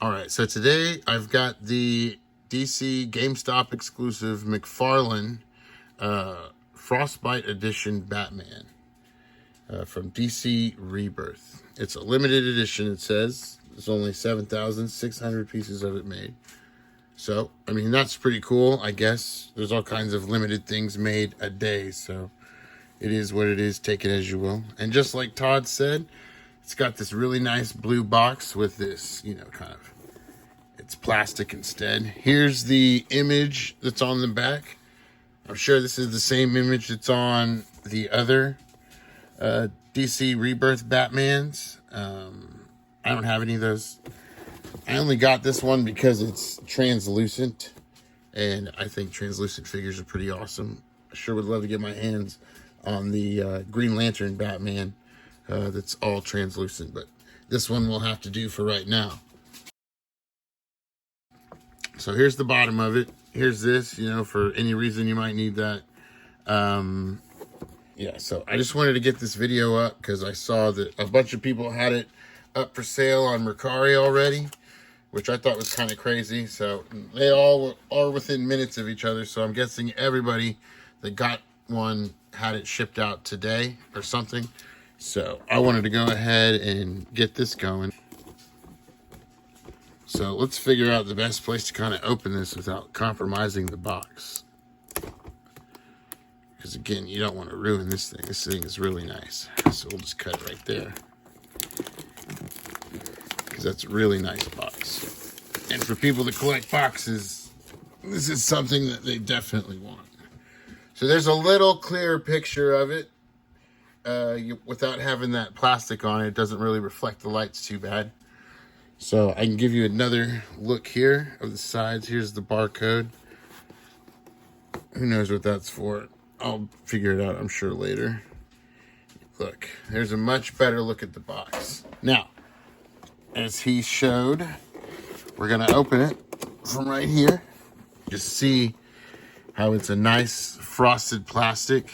All right, so today I've got the DC GameStop exclusive McFarlane Frostbite edition Batman from DC Rebirth. It's a limited edition, it says. There's only 7,600 pieces of it made. So, I mean, that's pretty cool, I guess. There's all kinds of limited things made a day, so it is what it is. Take it as you will. And just like Todd said, it's got this really nice blue box with this, you know, kind of, it's plastic instead. Here's the image that's on the back. I'm sure this is the same image that's on the other DC Rebirth Batmans. I don't have any of those. I only got this one because it's translucent, and I think translucent figures are pretty awesome. I sure would love to get my hands on the Green Lantern Batman that's all translucent, but this one will have to do for right now. So here's the bottom of it. Here's this, you know, for any reason you might need that. Yeah, so I just wanted to get this video up because I saw that a bunch of people had it up for sale on Mercari already, which I thought was kind of crazy. So they all are within minutes of each other. So I'm guessing everybody that got one had it shipped out today or something. So I wanted to go ahead and get this going. So let's figure out the best place to kind of open this without compromising the box. Because again, you don't want to ruin this thing. This thing is really nice. So we'll just cut it right there. Because that's a really nice box. And for people that collect boxes, this is something that they definitely want. So there's a little clearer picture of it. Without having that plastic on it, it doesn't really reflect the lights too bad. So I can give you another look here of the sides. Here's the barcode. Who knows what that's for? I'll figure it out, I'm sure, later. Look, there's a much better look at the box. Now, as he showed, we're going to open it from right here. Just see how it's a nice frosted plastic.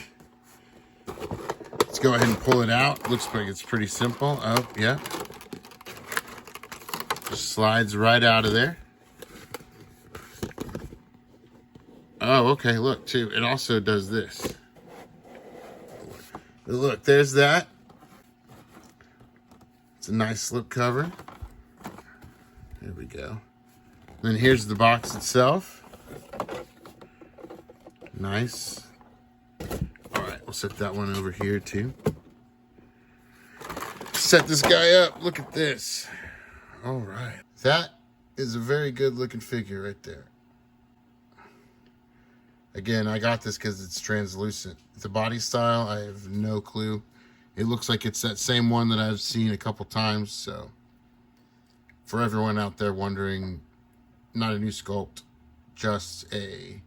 Let's go ahead and pull it out. Looks like it's pretty simple. Oh, yeah. Just slides right out of there. Oh, okay, look, too. It also does this. Look, there's that. It's a nice slip cover. There we go. Then here's the box itself. Nice. All right, we'll set that one over here, too. Set this guy up. Look at this. All right. That is a very good-looking figure right there. Again, I got this because it's translucent. The body style, I have no clue. It looks like it's that same one that I've seen a couple times. So, for everyone out there wondering, not a new sculpt, just a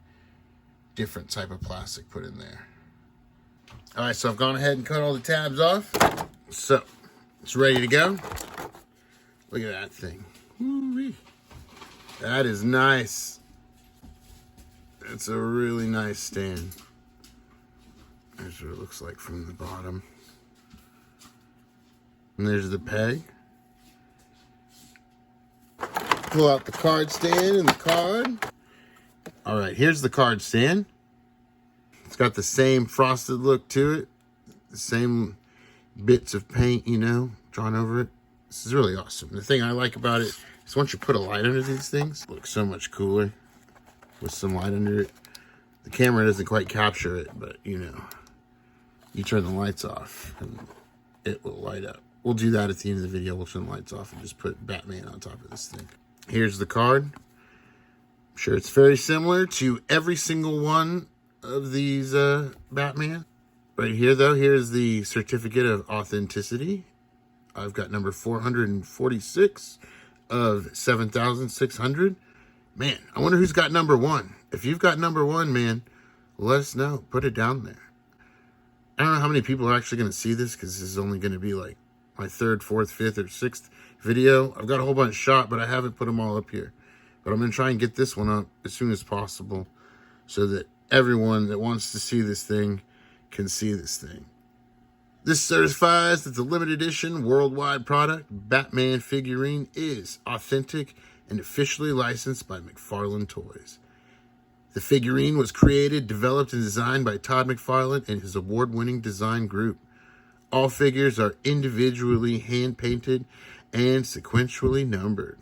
different type of plastic put in there. All right, so I've gone ahead and cut all the tabs off. So, it's ready to go. Look at that thing. Woo-wee. That is nice. It's a really nice stand. That's what it looks like from the bottom. And there's the peg. Pull out the card stand and the card. All right, here's the card stand. It's got the same frosted look to it. The same bits of paint, you know, drawn over it. This is really awesome. The thing I like about it is once you put a light under these things, it looks so much cooler with some light under it. The camera doesn't quite capture it, but you know, you turn the lights off and it will light up. We'll do that at the end of the video. We'll turn the lights off and just put Batman on top of this thing. Here's the card. I'm sure it's very similar to every single one of these Batman. Right here, though, here's the certificate of authenticity. I've got number 446 of 7,600. Man, I wonder who's got number one. If you've got number one, man, let us know. Put it down there. I don't know how many people are actually going to see this because this is only going to be like my third, fourth, fifth, or sixth video. I've got a whole bunch shot, but I haven't put them all up here. But I'm going to try and get this one up as soon as possible so that everyone that wants to see this thing can see this thing. This certifies that the limited edition worldwide product Batman figurine is authentic and officially licensed by McFarlane Toys. The figurine was created, developed, and designed by Todd McFarlane and his award-winning design group. All figures are individually hand-painted and sequentially numbered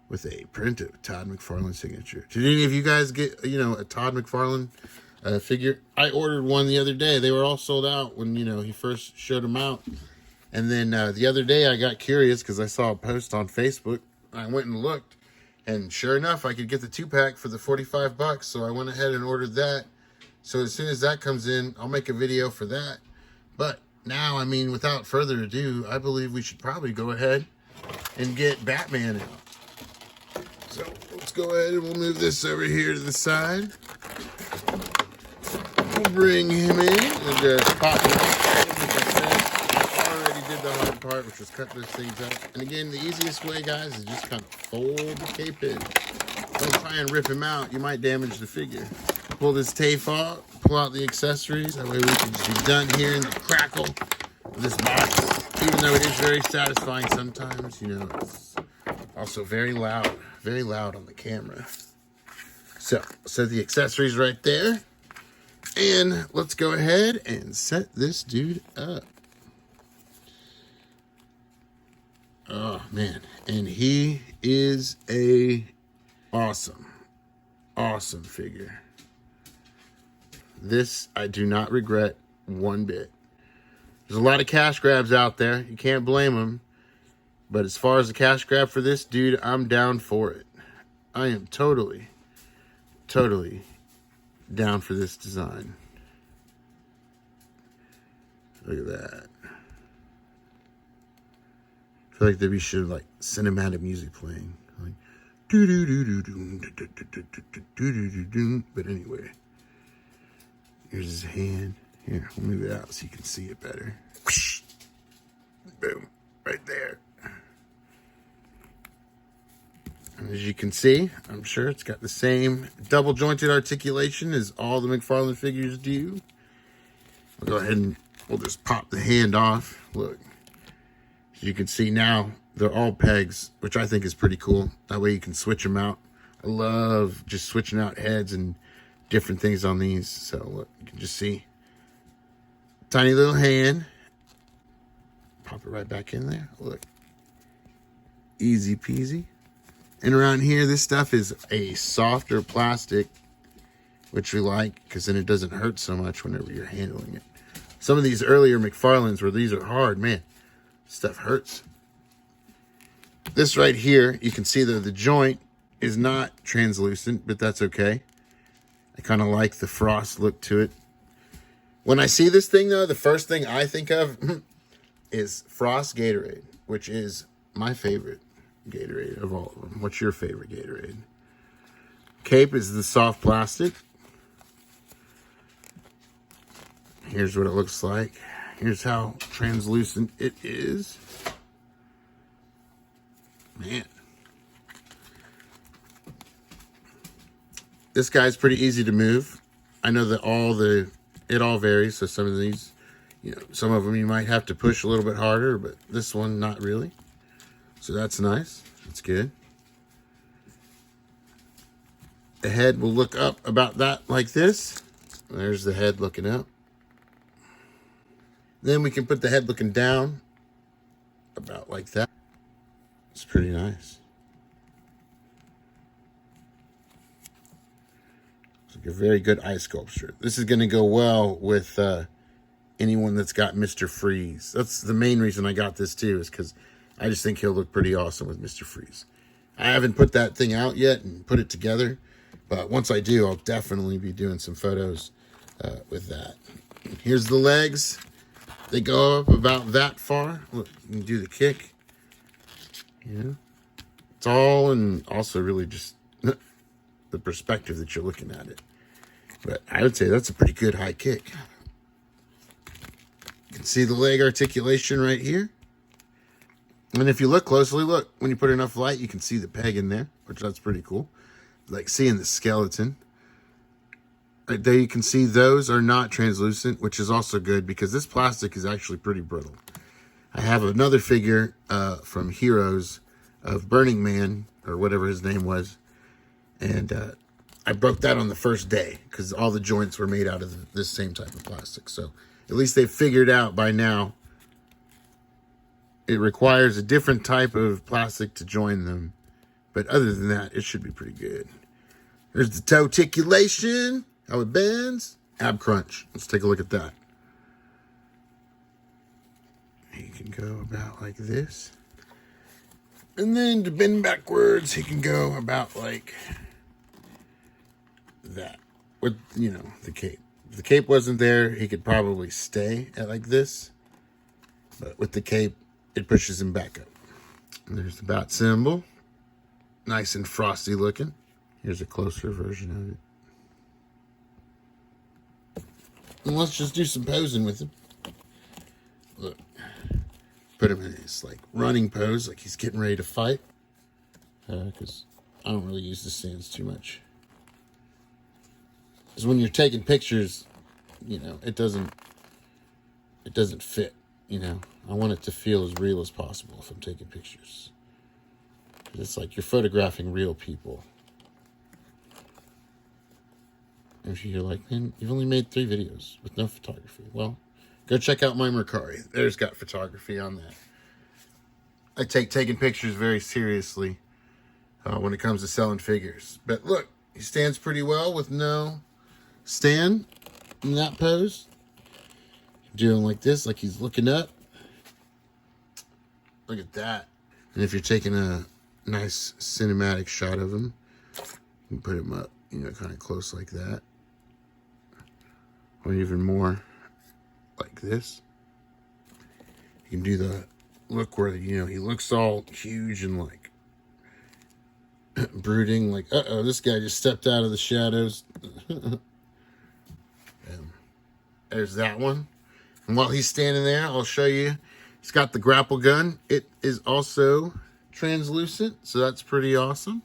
with a print of Todd McFarlane signature. Did any of you guys get, a Todd McFarlane figure? I ordered one the other day. They were all sold out when, he first showed them out. And then the other day I got curious because I saw a post on Facebook. I went and looked, and sure enough, I could get the 2-pack for the $45. So I went ahead and ordered that. So as soon as that comes in, I'll make a video for that. But now, without further ado, I believe we should probably go ahead and get Batman out. So let's go ahead and we'll move this over here to the side. We'll bring him in and just pop him out. Like I said, I already did the hard part, which was cut those things out. And again, the easiest way, guys, is just kind of fold the cape in. Don't try and rip him out. You might damage the figure. Pull this tape off, pull out the accessories. That way we can just be done here in the crackle of this box. Even though it is very satisfying sometimes, it's also very loud on the camera. So, set the accessories right there. And let's go ahead and set this dude up. Oh, man. And he is a awesome figure. This, I do not regret one bit. There's a lot of cash grabs out there. You can't blame them. But as far as the cash grab for this dude, I'm down for it. I am totally down for this design. Look at that. I feel like there should like cinematic music playing. Like do do do do do do do do do do. But anyway. Here's his hand. Here, we'll move it out so you can see it better. Whoosh. Boom. Right there. And as you can see, I'm sure it's got the same double jointed articulation as all the McFarlane figures do. We'll go ahead and we'll just pop the hand off. Look. As you can see now, they're all pegs, which I think is pretty cool. That way you can switch them out. I love just switching out heads and different things on these. So look, you can just see tiny little hand. Pop it right back in there. Look, easy peasy. And around here, this stuff is a softer plastic, which we like because then it doesn't hurt so much whenever you're handling it. Some of these earlier McFarlanes where these are hard, man, stuff hurts. This right here, you can see that the joint is not translucent, but that's okay. I kind of like the frost look to it. When I see this thing, though, the first thing I think of is Frost Gatorade, which is my favorite Gatorade of all of them. What's your favorite Gatorade? Cape is the soft plastic. Here's what it looks like. Here's how translucent it is. Man. This guy's pretty easy to move. I know that it all varies. So some of these, some of them you might have to push a little bit harder, but this one, not really. So that's nice. That's good. The head will look up about that like this. There's the head looking up. Then we can put the head looking down about like that. It's pretty nice. Like a very good eye sculpture. This is going to go well with anyone that's got Mr. Freeze. That's the main reason I got this too, is because I just think he'll look pretty awesome with Mr. Freeze. I haven't put that thing out yet and put it together, but once I do, I'll definitely be doing some photos with that. Here's the legs. They go up about that far. Look, you can do the kick. It's all, and also really just the perspective that you're looking at it. But I would say that's a pretty good high kick. You can see the leg articulation right here. And if you look closely, look, when you put enough light, you can see the peg in there, which that's pretty cool. Like seeing the skeleton. Right there you can see those are not translucent, which is also good because this plastic is actually pretty brittle. I have another figure from Heroes of Burning Man, or whatever his name was. And I broke that on the first day because all the joints were made out of this same type of plastic. So at least they figured out by now it requires a different type of plastic to join them. But other than that, it should be pretty good. There's the toe articulation, how it bends. Ab crunch. Let's take a look at that. He can go about like this. And then to bend backwards, he can go about like that. With, you know, the cape. If the cape wasn't there, he could probably stay at like this. But with the cape, it pushes him back up. And there's the bat symbol. Nice and frosty looking. Here's a closer version of it. And let's just do some posing with him. Look. Put him in his like running pose, like he's getting ready to fight. Because I don't really use the stands too much. Because when you're taking pictures, you know, it doesn't fit, you know. I want it to feel as real as possible if I'm taking pictures. It's like you're photographing real people. If you're like, man, you've only made 3 videos with no photography. Well, go check out my Mercari. There's got photography on that. I take taking pictures very seriously when it comes to selling figures. But look, he stands pretty well with no stand in that pose. Doing like this, like he's looking up. Look at that. And if you're taking a nice cinematic shot of him, you can put him up, you know, kind of close like that. Or even more like this. You can do the look where, you know, he looks all huge and like brooding, like, uh-oh, this guy just stepped out of the shadows. There's that one. And while he's standing there, I'll show you. He's got the grapple gun. It is also translucent, so that's pretty awesome.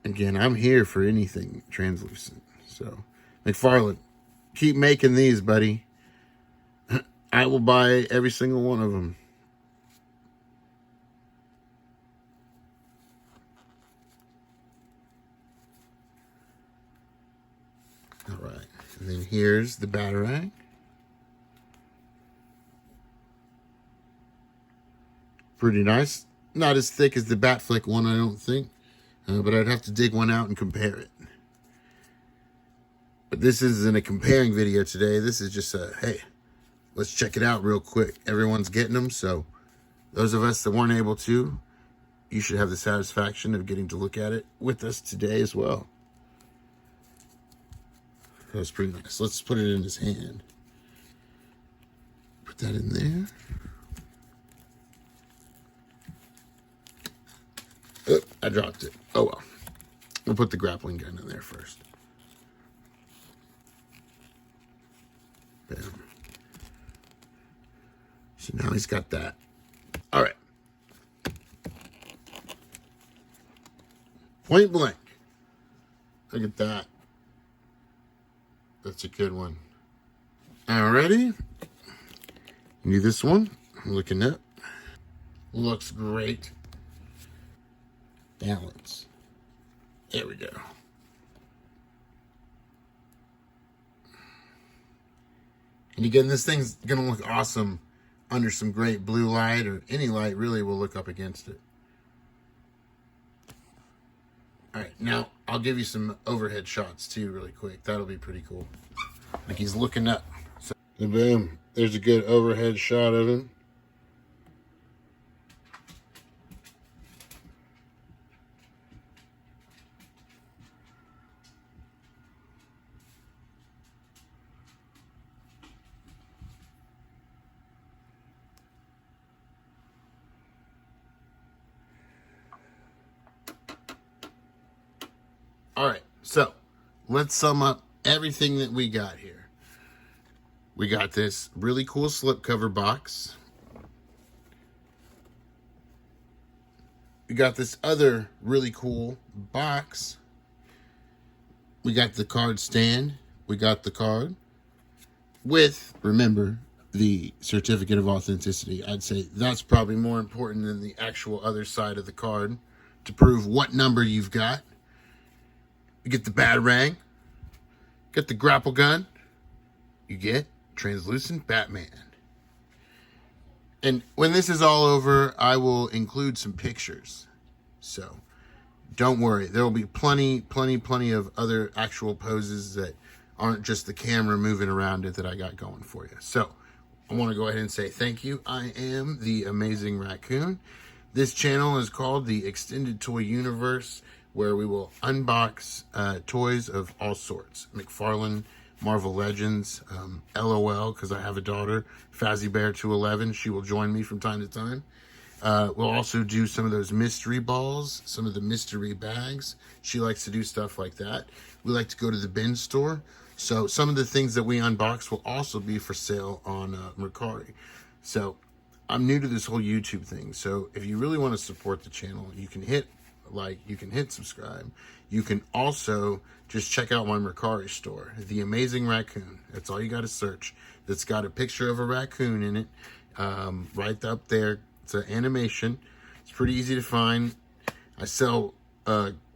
Again, I'm here for anything translucent. So, McFarlane, keep making these, buddy. I will buy every single one of them. All right. And then here's the Batarang. Pretty nice. Not as thick as the Batflick one, I don't think. But I'd have to dig one out and compare it. But this isn't a comparing video today. This is just a, hey, let's check it out real quick. Everyone's getting them, so those of us that weren't able to, you should have the satisfaction of getting to look at it with us today as well. That's pretty nice. Let's put it in his hand. Put that in there. Oh, I dropped it. Oh well. We'll put the grappling gun in there first. Bam. So now he's got that. All right. Point blank. Look at that. That's a good one. Alrighty. Do this one. I'm looking up. Looks great. Balance. There we go. And again, this thing's going to look awesome under some great blue light, or any light really will look up against it. All right, now I'll give you some overhead shots too really quick. That'll be pretty cool. Like he's looking up. So, and boom, there's a good overhead shot of him. All right, so let's sum up everything that we got here. We got this really cool slipcover box. We got this other really cool box. We got the card stand. We got the card with, remember, the certificate of authenticity. I'd say that's probably more important than the actual other side of the card to prove what number you've got. You get the Batarang, get the grapple gun, you get translucent Batman. And when this is all over, I will include some pictures. So don't worry, there will be plenty of other actual poses that aren't just the camera moving around it that I got going for you. So I want to go ahead and say thank you. I am the Amazing Raccoon. This channel is called the Extended Toy Universe, where we will unbox toys of all sorts. McFarlane, Marvel Legends, LOL, because I have a daughter, Fazzy Bear 211. She will join me from time to time. We'll also do some of those mystery balls, some of the mystery bags. She likes to do stuff like that. We like to go to the bin store. So some of the things that we unbox will also be for sale on Mercari. So I'm new to this whole YouTube thing. So if you really want to support the channel, you can hit like, you can hit subscribe. You can also just check out my Mercari store, The Amazing Raccoon. That's all you got to search. That's got a picture of a raccoon in it, right up there. It's an animation. It's pretty easy to find. I sell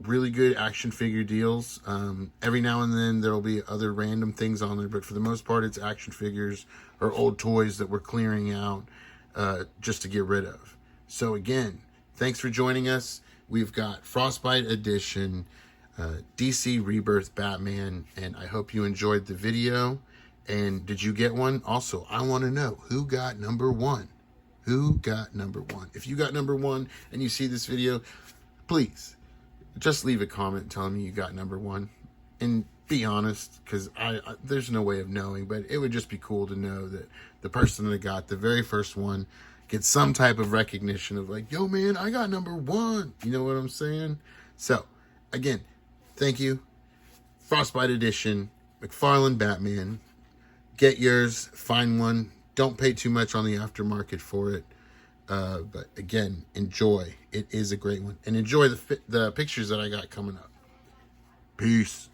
really good action figure deals. Every now and then there'll be other random things on there, but for the most part it's action figures or old toys that we're clearing out just to get rid of. So again, thanks for joining us. We've got Frostbite Edition, DC Rebirth Batman, and I hope you enjoyed the video. And did you get one? Also, I want to know who got number one. Who got number one? If you got number one and you see this video, please just leave a comment telling me you got number one. And be honest, because there's no way of knowing, but it would just be cool to know that the person that got the very first one gets some type of recognition of like, yo man, I got number one. You know what I'm saying? So again, thank you. Frostbite Edition, McFarlane Batman. Get yours, find one. Don't pay too much on the aftermarket for it. But again, enjoy. It is a great one. And enjoy the pictures that I got coming up. Peace.